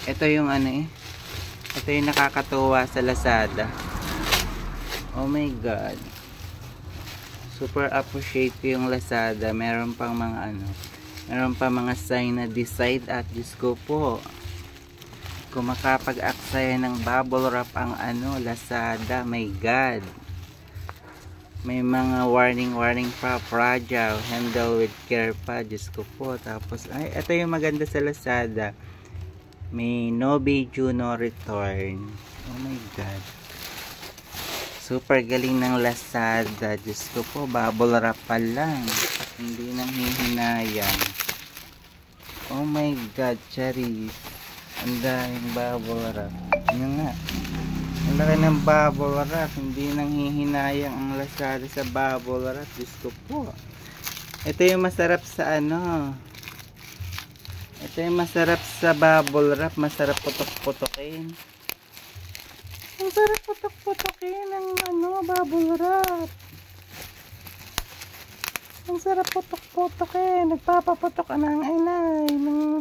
Ito yung ano eh. Ito yung nakakatuwa sa Lazada. Oh my God. Super appreciate ko yung Lazada. Meron pang mga ano. Meron pa mga sign na decide at Diyos ko po. Kung makapag-aksaya ng bubble wrap ang ano, Lazada, my God. May mga warning pa, fragile, handle with care pa, Diyos ko po. Tapos, ay, ito yung maganda sa Lazada. May no video, no return. Oh my God. Super galing ng Lazada, Diyos ko po, bubble wrap pa lang. Hindi nang hihinayang. Oh my God, Charis. Ang daming bubble wrap. Ano nga? Ang laki ng bubble wrap. Hindi nang hihinayang ang Lazada sa bubble wrap. Diyos ko po. Ito yung masarap sa ano. Ito yung masarap sa bubble wrap. Masarap putok-putokin. Ang sarap putok-putokin ng ano, bubble wrap. Ang sarap putok-putokin. Nagpapaputok ka ng inay. Ng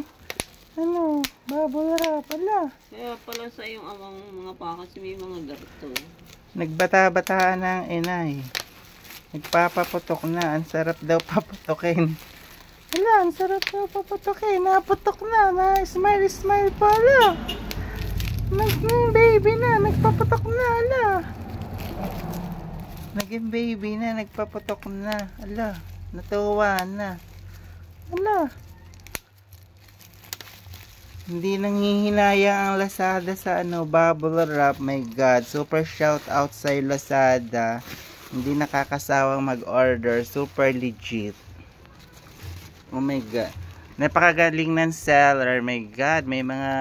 ano, bubble wrap. Ala. Kaya pala sa iyong amang mga pa kasi may mga garto. Nagbata-bataan ng inay. Nagpapaputok na. Ang sarap daw paputokin. Ala, ang sarap daw paputokin. Naputok na. Na-smile pala. Naging baby na. Nagpaputok na. Ala. Naging baby na. Nagpaputok na. Ala. Natuwa na. Ala. Hindi nanghihinayang ang Lazada sa ano, bubble wrap. My God, super shout out sa Lazada. Hindi nakakasawang mag-order. Super legit. Oh my God. Napakagaling ng seller. My God, may mga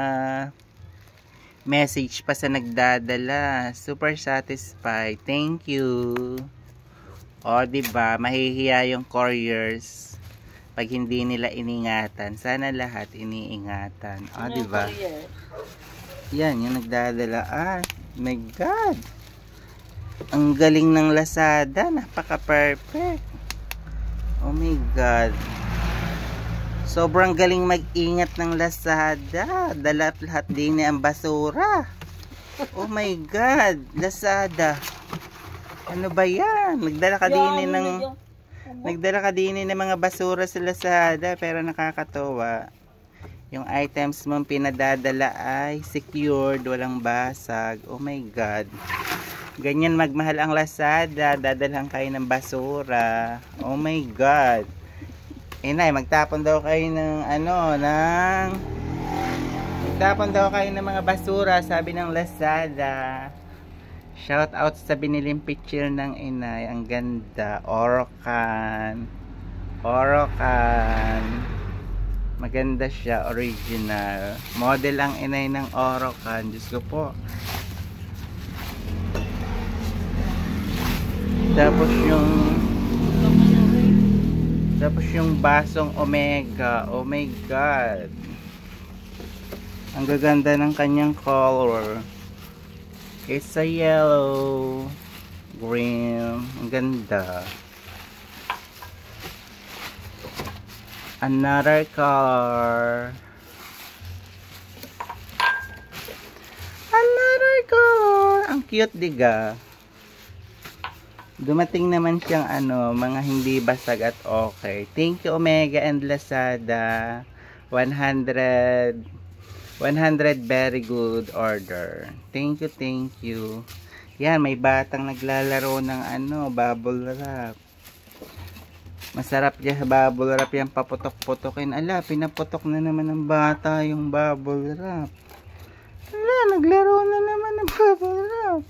message pa sa nagdadala. Super satisfied. Thank you. O, diba? Mahihiya yung couriers pag hindi nila iningatan. Sana lahat iniingatan. O, diba? Yan, yung nagdadala. Ah, my God. Ang galing ng Lazada. Napaka-perfect. Oh my God. Sobrang galing mag-ingat ng Lazada. Dala lahat din ang basura. Oh my God. Lazada. Ano ba yan? Nagdala ka din ng mga basura sa Lazada, pero nakakatuwa. Yung items mong pinadadala ay secured, walang basag. Oh my God. Ganyan magmahal ang Lazada, dadalhan kayo ng basura. Oh my God. Inay, magtapon daw kayo ng magtapon daw kayo ng mga basura, sabi ng Lazada. Shout out sa biniling picture ng inay. Ang ganda. Orocan. Maganda siya. Original. Model ang inay ng Orocan. Diyos ko po. Tapos yung basong Omega. Oh my God. Ang gaganda ng kanyang color. It's a yellow, green, ang ganda. Another color. Ang cute, diga. Dumating naman siyang mga hindi basag at okay. Thank you Omega and Lazada. 100 very good order. Thank you. Yan, may batang naglalaro ng bubble wrap. Masarap dyan bubble wrap yan, paputok-putokin. Ala, pinaputok na naman ng bata yung bubble wrap. Ala, naglaro na naman ng bubble wrap.